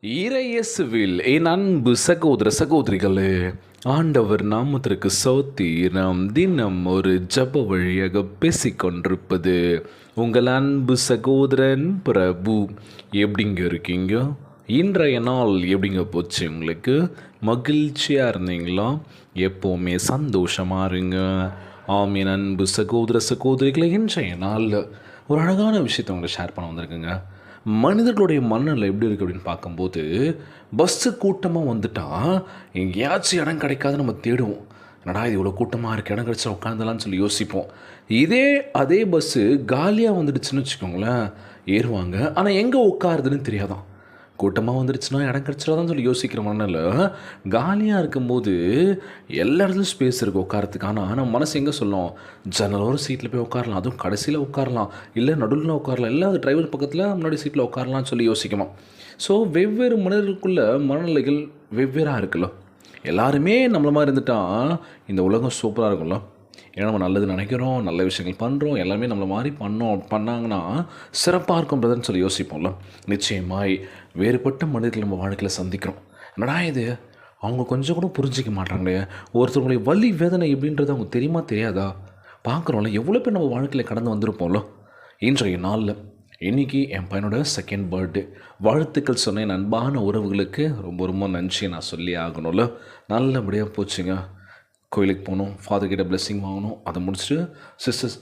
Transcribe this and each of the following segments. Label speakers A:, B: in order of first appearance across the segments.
A: இறையேசுவில் என் அன்பு சகோதர சகோதரிகளே, ஆண்டவர் நாமத்திற்கு சோத்திரம். தினம் ஒரு ஜப வழியாக பேசிக்கொண்டிருப்பது உங்கள் அன்பு சகோதரன் பிரபு. எப்படிங்க இருக்கீங்க? இன்றைய நாள் எப்படிங்க போச்சு? உங்களுக்கு மகிழ்ச்சியாக இருந்தீங்களா? எப்போவுமே சந்தோஷமாக இருங்க. என் அன்பு சகோதர சகோதரிகளை, இன்றைய நாளில் ஒரு அழகான விஷயத்தை உங்களை ஷேர் பண்ண வந்திருக்குங்க. மனிதர்களுடைய மனநிலை எப்படி இருக்குது அப்படின்னு பார்க்கும்போது, பஸ்ஸு கூட்டமாக வந்துட்டால் எங்கேயாச்சும் இடம் கிடைக்காது நம்ம தேடுவோம். என்னடா இது இவ்வளோ கூட்டமாக இருக்குது, இடம் கிடச்சா உட்காந்துலான்னு சொல்லி யோசிப்போம். அதே பஸ்ஸு காலியாக வந்துடுச்சுன்னு வச்சுக்கோங்களேன், ஏறுவாங்க. ஆனால் எங்கே உட்காருதுன்னு தெரியாதான். கூட்டமாக வந்துடுச்சுன்னா இடம் கிடச்சிடாதான்னு சொல்லி யோசிக்கிற மனநில காலியாக இருக்கும்போது எல்லா இடத்துலையும் ஸ்பேஸ் இருக்குது உட்காரத்துக்கு. ஆனால் நம்ம மனசு எங்கே சொல்லும், ஜன்னலோர சீட்டில் போய் உட்காரலாம், அதுவும் கடைசியில் உட்காரலாம், இல்லை நடுவில் உட்காரலாம், இல்லை அது டிரைவர் பக்கத்தில் முன்னாடி சீட்டில் உட்காரலாம்னு சொல்லி யோசிக்கணும். ஸோ வெவ்வேறு மனிதர்களுக்குள்ள மனநிலைகள் வெவ்வேறாக இருக்குல்ல. எல்லாருமே நம்மள மாதிரி இருந்துட்டால் இந்த உலகம் சூப்பராக இருக்கும்ல. ஏன்னா நம்ம நல்லது நினைக்கிறோம், நல்ல விஷயங்கள் பண்ணுறோம், எல்லாமே நம்மளை மாதிரி பண்ணாங்கன்னா சிறப்பாக இருக்கும்ன்றதுன்னு சொல்லி யோசிப்போம்ல. நிச்சயமாய் வேறுபட்ட மனிதர்கள் நம்ம வாழ்க்கையில் சந்திக்கிறோம். என்னடா இது, அவங்க கொஞ்சம் கூட புரிஞ்சிக்க மாட்டாங்களே, ஒருத்தவங்களுடைய வலி வேதனை எப்படின்றது அவங்க தெரியுமா தெரியாதா பார்க்குறோம்ல. எவ்வளோ பேர் நம்ம வாழ்க்கையில் கடந்து வந்திருப்போம்ல. இன்றைய நாளில் இன்றைக்கி என் பையனோட 2nd பர்த்டே. வாழ்த்துக்கள் சொன்ன என் அன்பான உறவுகளுக்கு ரொம்ப ரொம்ப நன்றி நான் சொல்லி ஆகணும்ல. நல்லபடியாக போச்சுங்க. கோயிலுக்கு போகணும், ஃபாதர் கிட்ட பிளெஸ்ஸிங் வாங்கணும், அதை முடிச்சுட்டு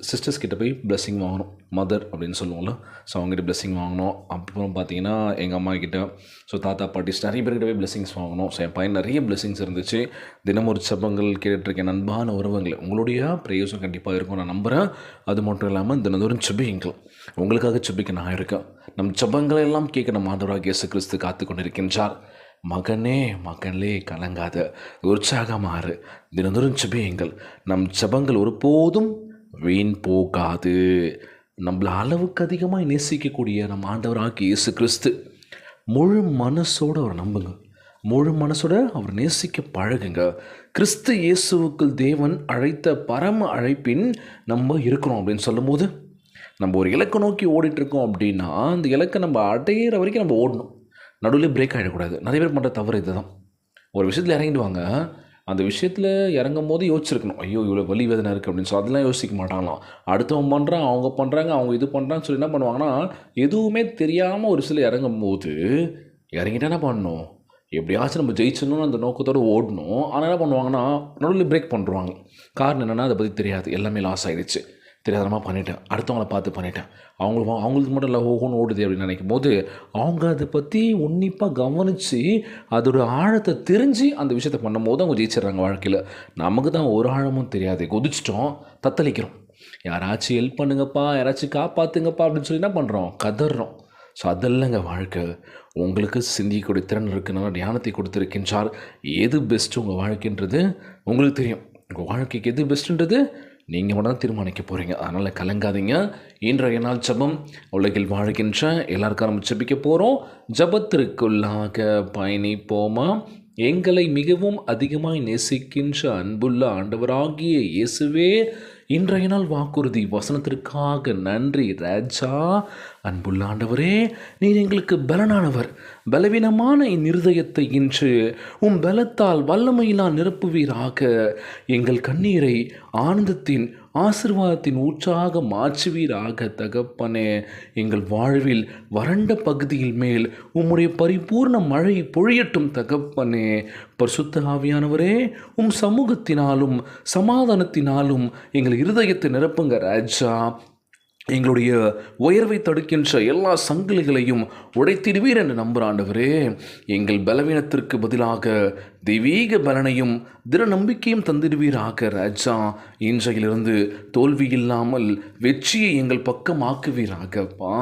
A: சிஸ்டர்ஸ் கிட்ட போய் பிளெஸ்ஸிங் வாங்கணும். மதர் அப்படின்னு சொல்லுவோம்ல, ஸோ அவங்ககிட்ட பிளெஸ்ஸிங் வாங்கணும். அப்புறம் பார்த்தீங்கன்னா எங்கள் அம்மா கிட்ட, ஸோ தாத்தா பாட்டிஸ் நிறைய பேர்கிட்ட போய் பிளெஸ்ஸிங்ஸ் வாங்கணும். ஸோ என் பையன் நிறைய பிளெஸ்ஸிங்ஸ் இருந்துச்சு. தினம் ஒரு ஜபங்கள் கேட்டுருக்கேன். அன்பான உறவுகள், உங்களுடைய ப்ரேயர்ஸும் கண்டிப்பாக இருக்கும் நான் நம்புகிறேன். அது மட்டும் இல்லாமல் தினந்தோறும் ஜெபிங்கள், உங்களுக்காக ஜெபிக்க நான் இருக்கேன். நம் ஜபங்களை எல்லாம் கேட்க நம் ஆண்டவராகிய இயேசு கிறிஸ்து காத்து கொண்டிருக்கின்றார். மகனே மகளே கலங்காத, உற்சாகமாறு, தினந்தோறும் ஜெபியுங்கள். நம் ஜபங்கள் ஒருபோதும் வீண் போகாது. நம்மளை அளவுக்கு அதிகமாக நேசிக்கக்கூடிய நம் ஆண்டவராகிய இயேசு கிறிஸ்து, முழு மனசோடு அவர் நம்புங்க, முழு மனசோட அவர் நேசிக்க பழகுங்க. கிறிஸ்து இயேசுவுக்குள் தேவன் அழைத்த பரம அழைப்பின் நம்ம இருக்கிறோம் அப்படின்னு சொல்லும்போது, நம்ம ஒரு இலக்கை நோக்கி ஓடிட்டுருக்கோம் அப்படின்னா அந்த இலக்கை நம்ம அடையிற வரைக்கும் நம்ம ஓடணும். நடுவில் பிரேக் ஆகிடக்கூடாது. நிறைய பேர் பண்ணுற தவறு இது தான். ஒரு விஷயத்தில் இறங்கிடுவாங்க, அந்த விஷயத்தில் இறங்கும் போது யோசிச்சிருக்கணும், ஐயோ இவ்வளோ வலி வேதனை இருக்குது அப்படின்னு சொல்லி அதெல்லாம் யோசிக்க மாட்டாங்களாம். அடுத்தவங்க பண்ணுறாங்க, அவங்க பண்ணுறாங்க, அவங்க இது பண்ணுறான்னு சொல்லி என்ன பண்ணுவாங்கன்னா, எதுவுமே தெரியாமல் ஒரு சில இறங்கும் போது இறங்கிட்டா என்ன பண்ணணும், எப்படியாச்சும் நம்ம ஜெயிச்சணும்னு அந்த நோக்கத்தோடு ஓடணும். ஆனால் என்ன பண்ணுவாங்கன்னா நடுவில் பிரேக் பண்ணுறாங்க. காரணம் என்னென்னா அதை பற்றி தெரியாது, எல்லாமே லாஸ் ஆகிடுச்சு, தெரியாதனமாக பண்ணிட்டேன், அடுத்தவங்களை பார்த்து பண்ணிட்டேன், அவங்களுக்கு மட்டும் இல்லை ஓஹோன்னு ஓடுது அப்படின்னு நினைக்கும் போது அவங்க அதை பற்றி உன்னிப்பாக கவனித்து அதோட ஆழத்தை தெரிஞ்சு அந்த விஷயத்தை பண்ணும் போது அவங்க ஜெயிச்சிட்றாங்க வாழ்க்கையில். நமக்கு தான் ஒரு ஆழமும் தெரியாது, கொதிச்சிட்டோம், தத்தளிக்கிறோம். யாராச்சும் ஹெல்ப் பண்ணுங்கப்பா, யாராச்சும் காப்பாற்றுங்கப்பா அப்படின்னு சொல்லி என்ன பண்ணுறோம், கதறோம். ஸோ அதெல்லாங்க வாழ்க்கை. உங்களுக்கு சிந்திக்கக்கூடிய திறன் இருக்குன்னா தியானத்தை கொடுத்துருக்கின்றார். எது பெஸ்ட்டு உங்கள் வாழ்க்கைன்றது உங்களுக்கு தெரியும். உங்கள் வாழ்க்கைக்கு எது பெஸ்ட்டுன்றது நீங்கள் மட்டும் தான் தீர்மானிக்க போகிறீங்க. அதனால் கலங்காதீங்க. இன்றைய நாள் ஜபம், உலகில் வாழ்கின்ற எல்லாருக்கும் நம்ம ஜபிக்க போகிறோம். ஜபத்திற்குள்ளாக பயணிப்போமா? எங்களை மிகவும் அதிகமாய் நேசிக்கின்ற அன்புள்ள ஆண்டவராகிய இயேசுவே, இன்றைய நாள் வாக்குறுதி வசனத்திற்காக நன்றி ராஜா. அன்புள்ள ஆண்டவரே, நீர் எங்களுக்கு பலனானவர். பலவீனமான என் இருதயத்தை இன்று பலத்தால் வல்லமையினால் நிரப்புவீராக. எங்கள் கண்ணீரை ஆனந்தத்தின் ஆசீர்வாதத்தின் ஊற்றாக மாற்றுவீராக தகப்பனே. எங்கள் வாழ்வில் வறண்ட பகுதியில் மேல் உம்முடைய பரிபூர்ண மழை பொழியட்டும் தகப்பனே. பரிசுத்த ஆவியானவரே, சமூகத்தினாலும் சமாதானத்தினாலும் எங்கள் இருதயத்தை நிரப்புங்க ராஜா. எங்களுடைய உயர்வை தடுக்கின்ற எல்லா சங்கிலிகளையும் உடைத்திடுவீர் என்று நம்புகிற ஆண்டவரே, எங்கள் பலவீனத்திற்கு பதிலாக தெய்வீக பலனையும் திட நம்பிக்கையும் தந்திடுவீராக ராஜா. இன்றையிலிருந்து தோல்வி இல்லாமல் வெற்றியை எங்கள் பக்கம் ஆக்குவீராகப்பா.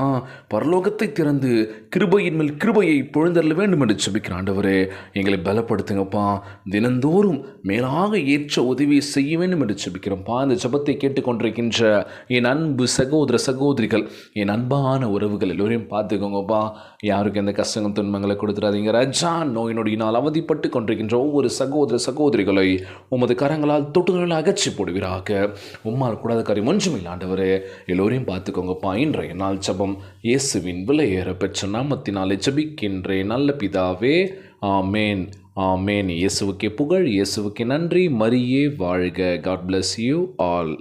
A: பரலோகத்தை திறந்து கிருபையின் மேல் கிருபையை பொழுந்தரல வேண்டும் என்று ஜெபிக்கிற ஆண்டவரே, எங்களை பலப்படுத்துங்கப்பா. தினந்தோறும் மேலாக ஏற்ற உதவியை செய்ய வேண்டும் என்று ஜெபிக்கிறோம்ப்பா. இந்த ஜெபத்தை கேட்டுக்கொண்டிருக்கின்ற என் அன்பு சகோதர சகோதர சகோதரிகள், என் அன்பான உறவுகள் எல்லோரையும் பார்த்துக்கோங்கப்பா. யாருக்கு எந்த கஷ்டங்கள் துன்பங்களை கொடுத்துடாதீங்க ராஜா. நோய் நொடியினால் அவதிப்பட்டு கொண்டிருக்கின்ற ஒவ்வொரு சகோதர சகோதரிகளை உமது கரங்களால் தொட்டுகளை அகற்றி போடுவீராக. உம்மால் கூடாத காரியம் ஒன்றுமில்லை ஆண்டவரே. எல்லோரையும் பார்த்துக்கோங்கப்பா. இன்றைய நாள் ஜெபம் இயேசுவின் விலையேற பெற்ற நாமத்தினாலே ஜெபிக்கின்றேன் நல்ல பிதாவே. ஆமேன், ஆமேன். இயேசுவுக்கே புகழ், இயேசுவுக்கே நன்றி. மரியே வாழ்க. God bless you all.